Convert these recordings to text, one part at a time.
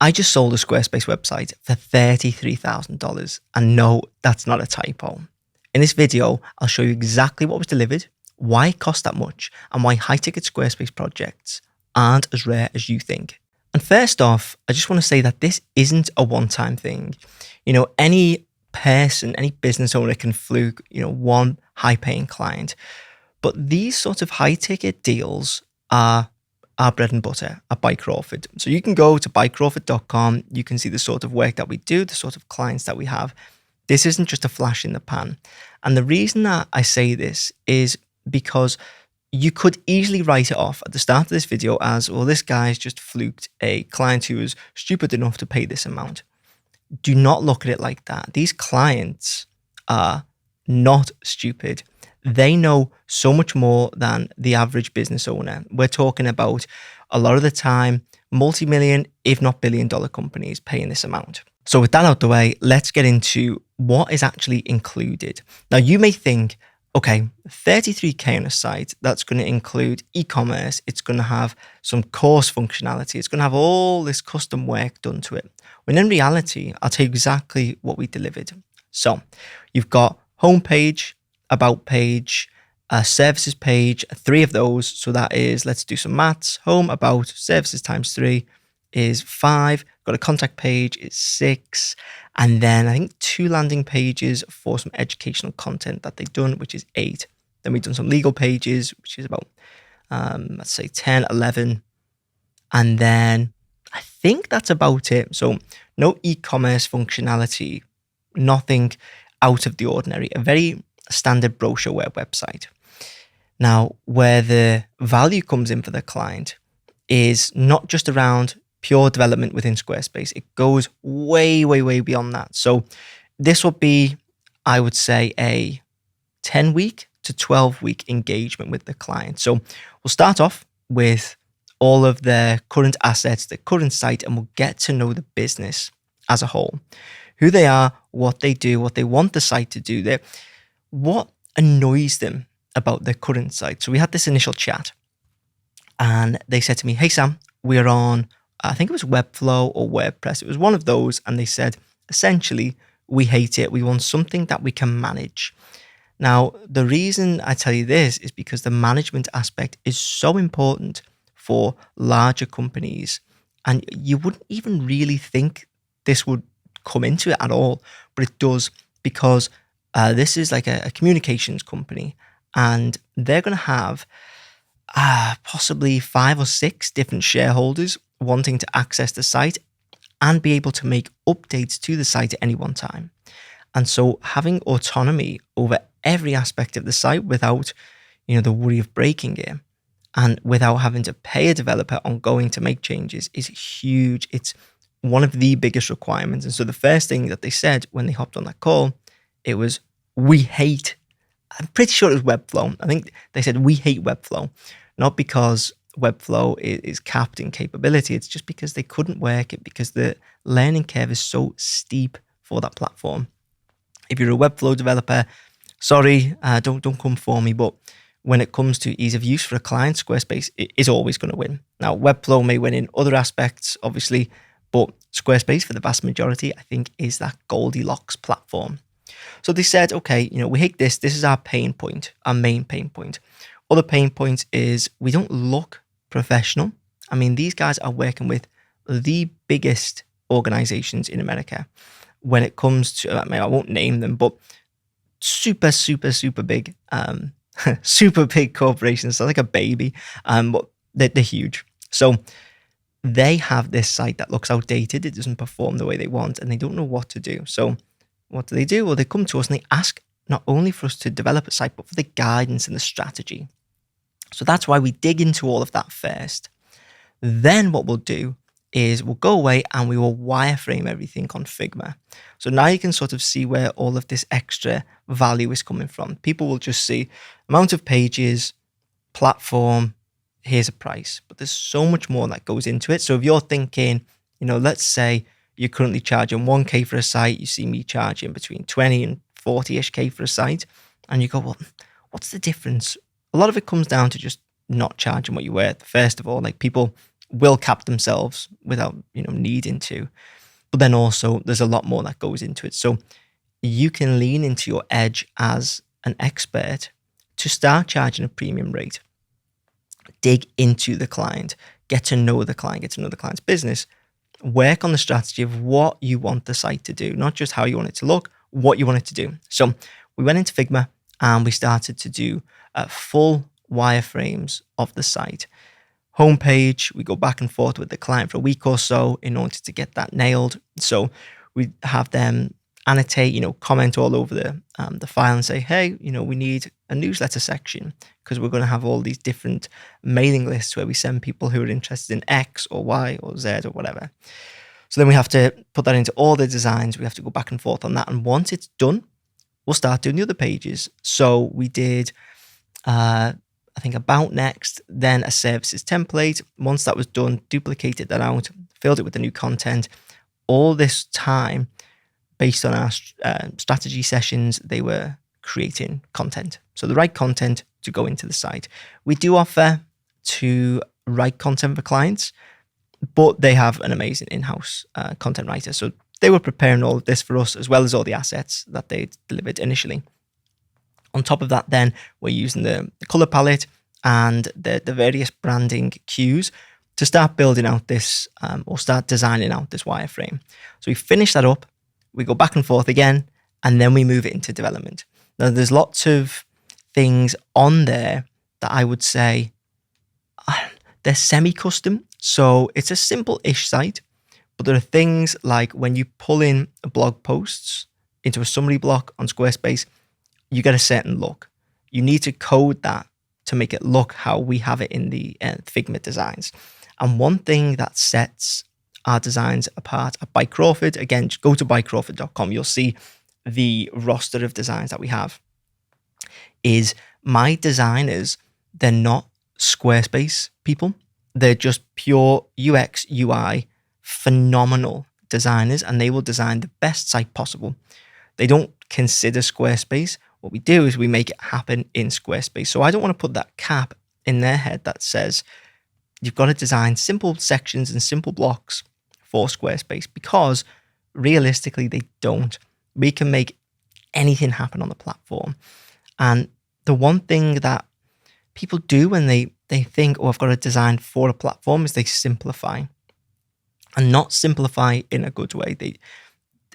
I just sold a Squarespace website for $33,000. And no, that's not a typo. In this video, I'll show you exactly what was delivered, why it cost that much, and why high-ticket Squarespace projects aren't as rare as you think. And first off, I just want to say that this isn't a one-time thing. Any person, any business owner can fluke, one high-paying client. But these sorts of high-ticket deals are our bread and butter at By Crawford. So you can go to bycrawford.com. You can see the sort of work that we do, the sort of clients that we have. This isn't just a flash in the pan. And the reason that I say this is because you could easily write it off at the start of this video as, well, this guy's just fluked a client who was stupid enough to pay this amount. Do not look at it like that. These clients are not stupid. They know so much more than the average business owner. We're talking about, a lot of the time, multi-million, if not billion-dollar companies paying this amount. So with that out the way, let's get into what is actually included. Now, you may think, okay, $33K on a site, that's going to include e-commerce. It's going to have some course functionality. It's going to have all this custom work done to it. When in reality, I'll tell you exactly what we delivered. So you've got homepage, about page, a services page, 3 of those. So that is, let's do some maths. Home, about, services times 3 is 5. Got a contact page, it's 6. And then I think 2 landing pages for some educational content that they've done, which is 8. Then we've done some legal pages, which is about, let's say 10, 11. And then I think that's about it. So no e-commerce functionality, nothing out of the ordinary. A very standard brochureware website. Now, where the value comes in for the client is not just around pure development within Squarespace. It goes way, way, way beyond that. So this will be, I would say, a 10-week to 12-week engagement with the client. So we'll start off with all of their current assets, the current site, and we'll get to know the business as a whole. Who they are, what they do, what they want the site to do, what annoys them about their current site. So we had this initial chat and they said to me, hey, Sam, we're on, I think it was Webflow or WordPress. It was one of those. And they said, essentially, we hate it. We want something that we can manage. Now, the reason I tell you this is because the management aspect is so important for larger companies. And you wouldn't even really think this would come into it at all, but it does, because this is like a communications company, and they're going to have possibly 5 or 6 different shareholders wanting to access the site and be able to make updates to the site at any one time. And so having autonomy over every aspect of the site without, the worry of breaking it, and without having to pay a developer ongoing to make changes, is huge. It's one of the biggest requirements. And so the first thing that they said when they hopped on that call, it was, we hate, I'm pretty sure it was Webflow. I think they said, we hate Webflow. Not because Webflow is capped in capability. It's just because they couldn't work it, because the learning curve is so steep for that platform. If you're a Webflow developer, sorry, don't come for me. But when it comes to ease of use for a client, Squarespace is always going to win. Now, Webflow may win in other aspects, obviously, but Squarespace, for the vast majority, I think, is that Goldilocks platform. So they said, okay, we hate this. This is our pain point, our main pain point. Other pain points is we don't look professional. I mean, these guys are working with the biggest organizations in America when it comes to, I won't name them, but super, super, super big, super big corporations. So like a baby, but they're huge. So they have this site that looks outdated. It doesn't perform the way they want, and they don't know what to do. So what do? Well, they come to us and they ask not only for us to develop a site, but for the guidance and the strategy. So that's why we dig into all of that first. Then what we'll do is we'll go away and we will wireframe everything on Figma. So now you can sort of see where all of this extra value is coming from. People will just see amount of pages, platform, here's a price. But there's so much more that goes into it. So if you're thinking, let's say you're currently charging 1K for a site, you see me charging between 20 and 40-ish K for a site, and you go, well, what's the difference? A lot of it comes down to just not charging what you're worth. First of all, like, people will cap themselves without, needing to. But then also there's a lot more that goes into it. So you can lean into your edge as an expert to start charging a premium rate. Dig into the client, get to know the client, get to know the client's business, work on the strategy of what you want the site to do, not just how you want it to look, what you want it to do. So we went into Figma and we started to do full wireframes of the site. Homepage, we go back and forth with the client for a week or so in order to get that nailed. So we have them annotate, comment all over the file and say, hey, we need a newsletter section because we're going to have all these different mailing lists where we send people who are interested in X or Y or Z or whatever. So then we have to put that into all the designs. We have to go back and forth on that. And once it's done, we'll start doing the other pages. So we did, I think, about next, then a services template. Once that was done, duplicated that out, filled it with the new content. All this time, based on our strategy sessions, they were creating content. So the right content to go into the site. We do offer to write content for clients, but they have an amazing in-house content writer. So they were preparing all of this for us, as well as all the assets that they delivered initially. On top of that, then, we're using the color palette and the various branding cues to start building out this, or start designing out this wireframe. So we finish that up, we go back and forth again, and then we move it into development. Now, there's lots of things on there that I would say they're semi-custom. So it's a simple-ish site, but there are things like when you pull in blog posts into a summary block on Squarespace, you get a certain look. You need to code that to make it look how we have it in the Figma designs. And one thing that sets our designs apart by Crawford, again, just go to buycrawford.com, you'll see the roster of designs that we have, is my designers, they're not Squarespace people. They're just pure UX, UI, phenomenal designers, and they will design the best site possible. They don't consider Squarespace. What we do is we make it happen in Squarespace. So I don't want to put that cap in their head that says you've got to design simple sections and simple blocks for Squarespace, because realistically they don't. We can make anything happen on the platform. And the one thing that people do when they think, oh, I've got to design for a platform, is they simplify, and not simplify in a good way.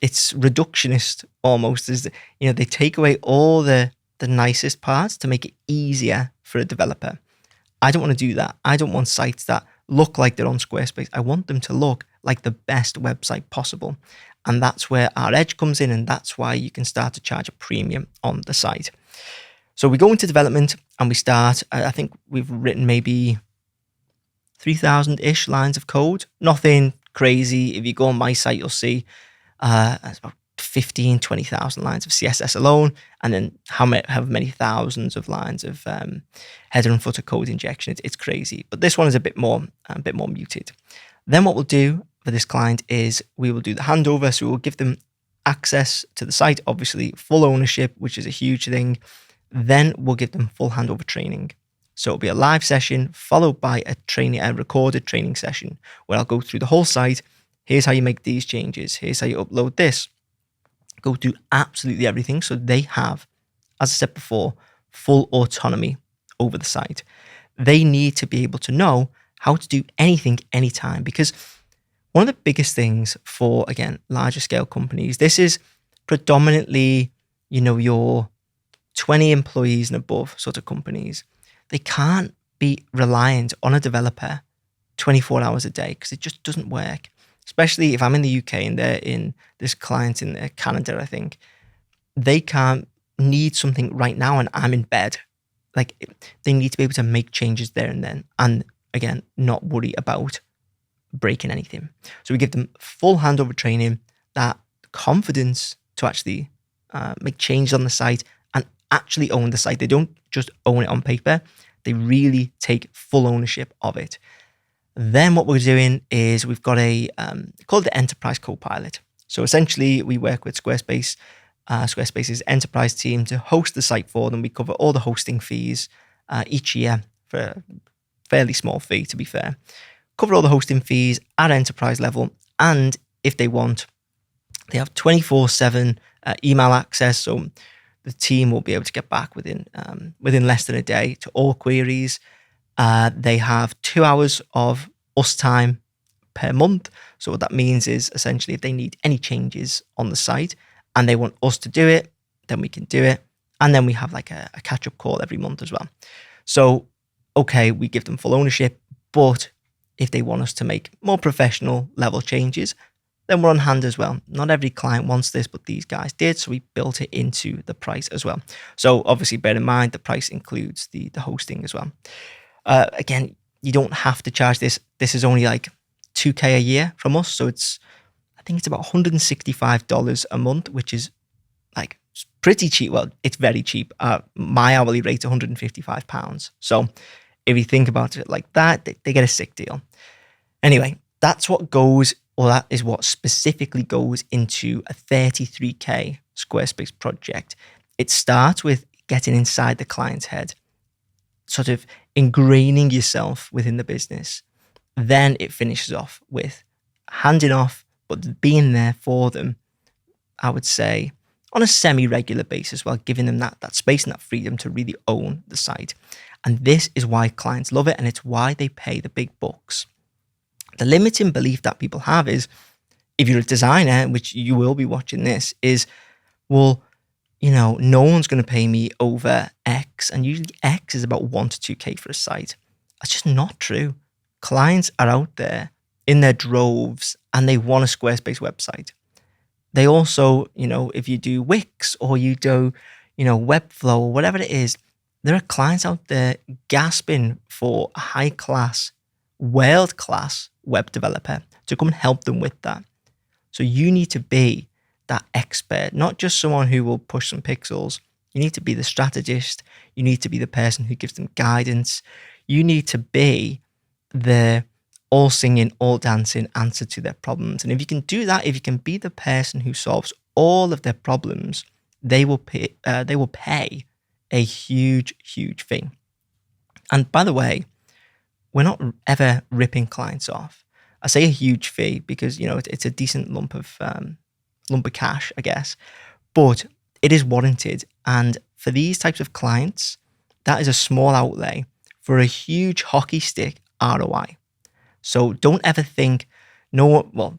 It's reductionist almost. They take away all the nicest parts to make it easier for a developer. I don't want to do that. I don't want sites that look like they're on Squarespace. I want them to look like the best website possible. And that's where our edge comes in, and that's why you can start to charge a premium on the site. So we go into development and we start, I think we've written maybe 3,000-ish lines of code. Nothing crazy. If you go on my site, you'll see it's about 15, 20,000 lines of CSS alone, and then how many thousands of lines of header and footer code injection. It's crazy. But this one is a bit more muted. Then what we'll do for this client is we will do the handover. So we'll give them access to the site, obviously full ownership, which is a huge thing. Then we'll give them full handover training. So it'll be a live session followed by a recorded training session where I'll go through the whole site. Here's how you make these changes. Here's how you upload this. Go through absolutely everything. So they have, as I said before, full autonomy over the site. They need to be able to know how to do anything, anytime, because one of the biggest things for, again, larger scale companies, this is predominantly, your 20 employees and above sort of companies. They can't be reliant on a developer 24 hours a day because it just doesn't work. Especially if I'm in the UK and they're in this client in Canada, I think they can't need something right now and I'm in bed. Like, they need to be able to make changes there and then. And again, not worry about breaking anything. So we give them full handover training, that confidence to actually make changes on the site and actually own the site. They don't just own it on paper. They really take full ownership of it. Then what we're doing is we've got called the Enterprise Copilot. So essentially we work with Squarespace, Squarespace's enterprise team to host the site for them. We cover all the hosting fees each year for a fairly small fee, to be fair. cover all the hosting fees at enterprise level. And if they want, they have 24/7 email access. So the team will be able to get back within less than a day to all queries. They have 2 hours of us time per month. So what that means is essentially if they need any changes on the site and they want us to do it, then we can do it. And then we have like a catch-up call every month as well. So, okay, we give them full ownership, but if they want us to make more professional level changes, then we're on hand as well. Not every client wants this, but these guys did, so we built it into the price as well. So obviously bear in mind the price includes the hosting as well. Again, you don't have to charge this. This is only like $2,000 a year from us, so I think it's about $165 a month, which is like pretty cheap. Well, it's very cheap. My hourly rate is £155. So if you think about it like that, they get a sick deal. Anyway, that's what goes, or that is what specifically goes into a $33K Squarespace project. It starts with getting inside the client's head, sort of ingraining yourself within the business. Then it finishes off with handing off, but being there for them, I would say, on a semi-regular basis, while giving them that space and that freedom to really own the site. And this is why clients love it, and it's why they pay the big bucks. The limiting belief that people have is, if you're a designer, which you will be watching this, is, well, no one's going to pay me over X, and usually X is about 1 to 2K for a site. That's just not true. Clients are out there in their droves, and they want a Squarespace website. They also, if you do Wix or you do, Webflow or whatever it is, there are clients out there gasping for a high-class, world-class web developer to come and help them with that. So you need to be that expert, not just someone who will push some pixels. You need to be the strategist. You need to be the person who gives them guidance. You need to be the all singing, all dancing answer to their problems. And if you can do that, if you can be the person who solves all of their problems, they will pay a huge, huge fee. And by the way, we're not ever ripping clients off. I say a huge fee because, it's a decent lump of cash, I guess, but it is warranted. And for these types of clients, that is a small outlay for a huge hockey stick ROI. So don't ever think,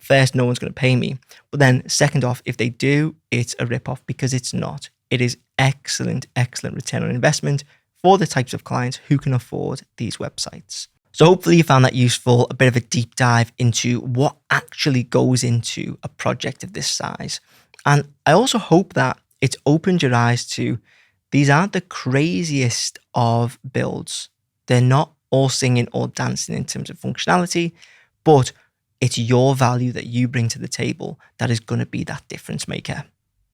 first, no one's going to pay me. But then second off, if they do, it's a rip-off, because it's not. It is excellent, excellent return on investment for the types of clients who can afford these websites. So hopefully you found that useful, a bit of a deep dive into what actually goes into a project of this size. And I also hope that it's opened your eyes to, these aren't the craziest of builds. They're not all singing, all dancing in terms of functionality, but it's your value that you bring to the table that is going to be that difference maker.